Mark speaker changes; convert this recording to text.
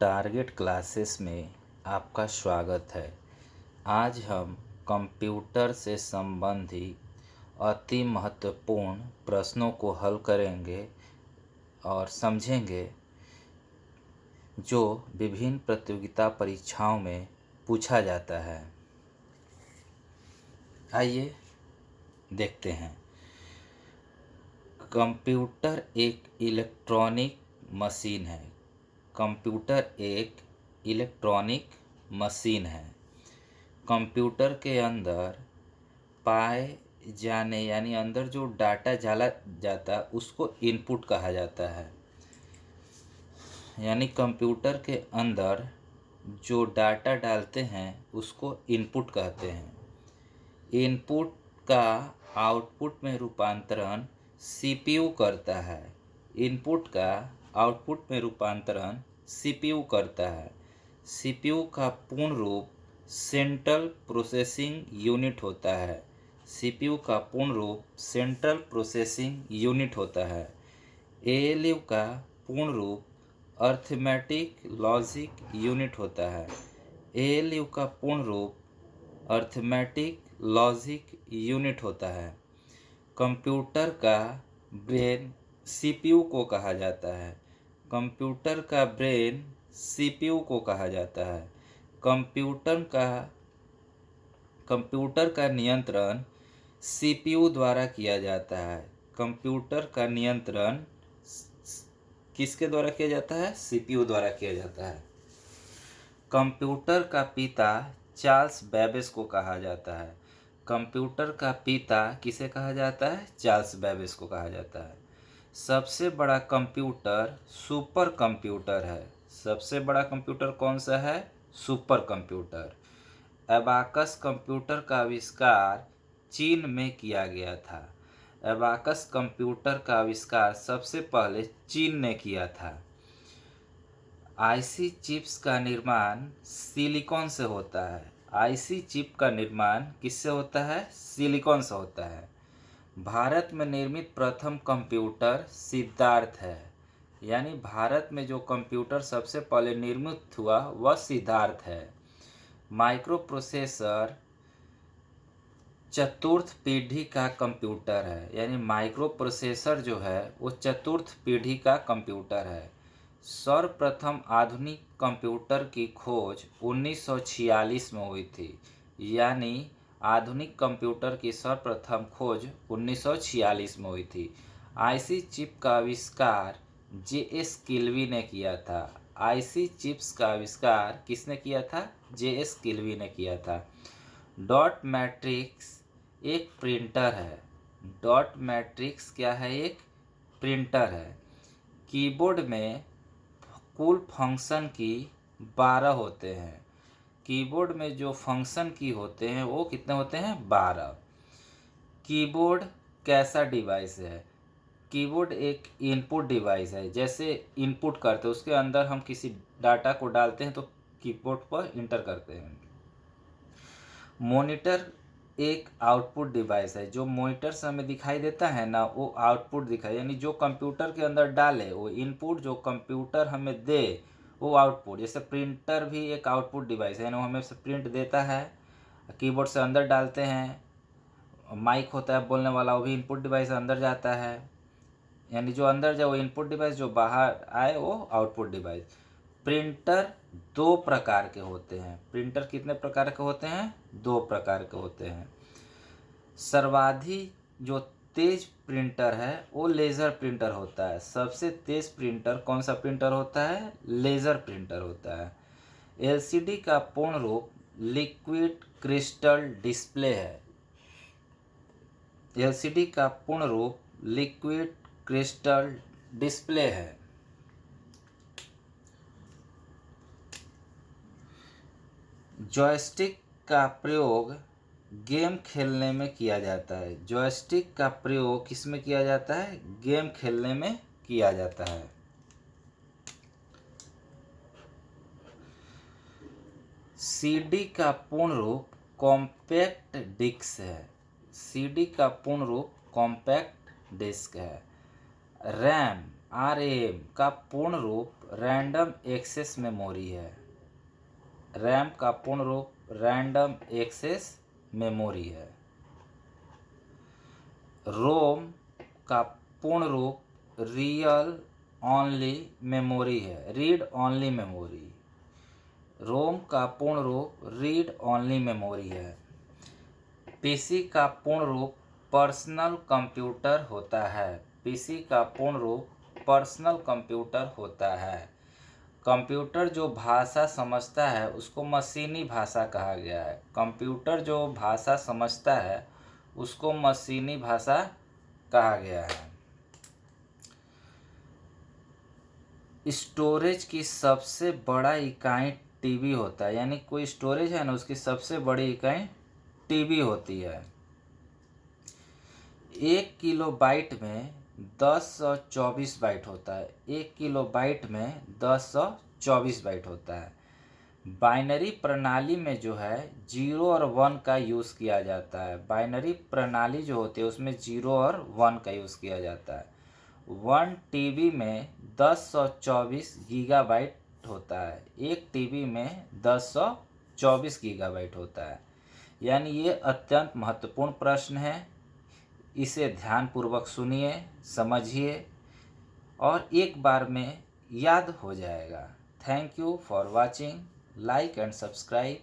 Speaker 1: Target classes में आपका स्वागत है। आज हम कंप्यूटर से संबंधित अति महत्वपूर्ण प्रश्नों को हल करेंगे और समझेंगे जो विभिन्न प्रतियोगिता परीक्षाओं में पूछा जाता है। आइए देखते हैं। कंप्यूटर एक इलेक्ट्रॉनिक मशीन है। कंप्यूटर एक इलेक्ट्रॉनिक मशीन है। कंप्यूटर के अंदर पाए जाने यानी अंदर जो डाटा डाला जाता उसको इनपुट कहा जाता है। यानी कंप्यूटर के अंदर जो डाटा डालते हैं उसको इनपुट कहते हैं। इनपुट का आउटपुट में रूपांतरण सीपीयू करता है। इनपुट का आउटपुट में रूपांतरण सीपीयू करता है। सीपीयू का पूर्ण रूप सेंट्रल प्रोसेसिंग यूनिट होता है। सीपीयू का पूर्ण रूप सेंट्रल प्रोसेसिंग यूनिट होता है। एएलयू का पूर्ण रूप अर्थमेटिक लॉजिक यूनिट होता है। एएलयू का पूर्ण रूप अर्थमेटिक लॉजिक यूनिट होता है। कंप्यूटर का ब्रेन सीपीयू को कहा जाता है। कंप्यूटर का ब्रेन सीपीयू को कहा जाता है। कंप्यूटर का नियंत्रण सीपीयू द्वारा किया जाता है। कंप्यूटर का नियंत्रण किसके द्वारा किया जाता है? सीपीयू द्वारा किया जाता है। कंप्यूटर का पिता चार्ल्स बेबेज को कहा जाता है। कंप्यूटर का पिता किसे कहा जाता है? चार्ल्स बेबेज को कहा जाता है। सबसे बड़ा कंप्यूटर सुपर कंप्यूटर है। सबसे बड़ा कंप्यूटर कौन सा है? Super computer. एबाकस कंप्यूटर का आविष्कार चीन में किया गया था। एबाकस कंप्यूटर का आविष्कार सबसे पहले चीन ने किया था। आईसी चिप्स का निर्माण सिलिकॉन से होता है। आईसी चिप का निर्माण किससे होता है? सिलिकॉन से होता है। भारत में निर्मित प्रथम कंप्यूटर सिद्धार्थ है। यानी भारत में जो कंप्यूटर सबसे पहले निर्मित हुआ वह सिद्धार्थ है। माइक्रो प्रोसेसर चतुर्थ पीढ़ी का कंप्यूटर है। यानी माइक्रो प्रोसेसर जो है वो चतुर्थ पीढ़ी का कंप्यूटर है। सर्वप्रथम आधुनिक कंप्यूटर की खोज 1946 में हुई थी। यानी आधुनिक कंप्यूटर की सर्वप्रथम खोज 1946 में हुई थी। आईसी चिप का आविष्कार जेएस किल्वी ने किया था। आईसी चिप्स का आविष्कार किसने किया था? जेएस किल्वी ने किया था। डॉट मैट्रिक्स एक प्रिंटर है। डॉट मैट्रिक्स क्या है? एक प्रिंटर है। कीबोर्ड में कुल फंक्शन की 12 होते हैं। कीबोर्ड में जो फंक्शन की होते हैं वो कितने होते हैं? 12। कीबोर्ड कैसा डिवाइस है? कीबोर्ड एक इनपुट डिवाइस है। जैसे इनपुट करते हैं उसके अंदर हम किसी डाटा को डालते हैं तो कीबोर्ड पर इंटर करते हैं। मॉनिटर एक आउटपुट डिवाइस है। जो मॉनिटर से हमें दिखाई देता है ना वो आउटपुट दिखाई, यानी जो कंप्यूटर के अंदर डाले वो इनपुट, जो कंप्यूटर हमें दे वो आउटपुट। जैसे प्रिंटर भी एक आउटपुट डिवाइस है, वो हमें से प्रिंट देता है। कीबोर्ड से अंदर डालते हैं। माइक होता है बोलने वाला, वो भी इनपुट डिवाइस अंदर जाता है। यानी जो अंदर जाए वो इनपुट डिवाइस, जो बाहर आए वो आउटपुट डिवाइस। प्रिंटर दो प्रकार के होते हैं। प्रिंटर कितने प्रकार के होते हैं? दो प्रकार के होते हैं। सर्वाधिक जो तेज प्रिंटर है वो लेज़र प्रिंटर होता है। सबसे तेज प्रिंटर कौन सा प्रिंटर होता है? लेज़र प्रिंटर होता है। एलसीडी का पूर्ण रूप लिक्विड क्रिस्टल डिस्प्ले है। एलसीडी का पूर्ण रूप लिक्विड क्रिस्टल डिस्प्ले है। जॉयस्टिक का प्रयोग गेम खेलने में किया जाता है। जॉयस्टिक का प्रयोग किस में किया जाता है? गेम खेलने में किया जाता है। सीडी का पूर्ण रूप कॉम्पैक्ट डिस्क है। सीडी का पूर्ण रूप कॉम्पैक्ट डिस्क है। रैम RAM का पूर्ण रूप रैंडम एक्सेस मेमोरी है। रैम का पूर्ण रूप रैंडम एक्सेस मेमोरी है। रोम का पूर्ण रूप रियल ओनली मेमोरी है, रीड ओनली मेमोरी। रोम का पूर्ण रूप रीड ओनली मेमोरी है। पीसी का पूर्ण रूप पर्सनल कंप्यूटर होता है। पीसी का पूर्ण रूप पर्सनल कंप्यूटर होता है। कंप्यूटर जो भाषा समझता है उसको मशीनी भाषा कहा गया है। कंप्यूटर जो भाषा समझता है उसको मशीनी भाषा कहा गया है। स्टोरेज की सबसे बड़ा इकाई टीबी होता है, यानी कोई स्टोरेज है ना उसकी सबसे बड़ी इकाई टीबी होती है। 1 किलोबाइट में 1024 बाइट होता है। 1 किलोबाइट में 1024 बाइट होता है। बाइनरी प्रणाली में जो है 0 और 1 का यूज़ किया जाता है। बाइनरी प्रणाली जो होती है उसमें 0 और 1 का यूज़ किया जाता है। 1 टीबी में 1024 गीगाबाइट होता है। 1 टीबी में 1024 गीगाबाइट होता है। यानी ये अत्यंत महत्वपूर्ण प्रश्न है। इसे ध्यानपूर्वक सुनिए, समझिए और एक बार में याद हो जाएगा। Thank you for watching. Like and subscribe.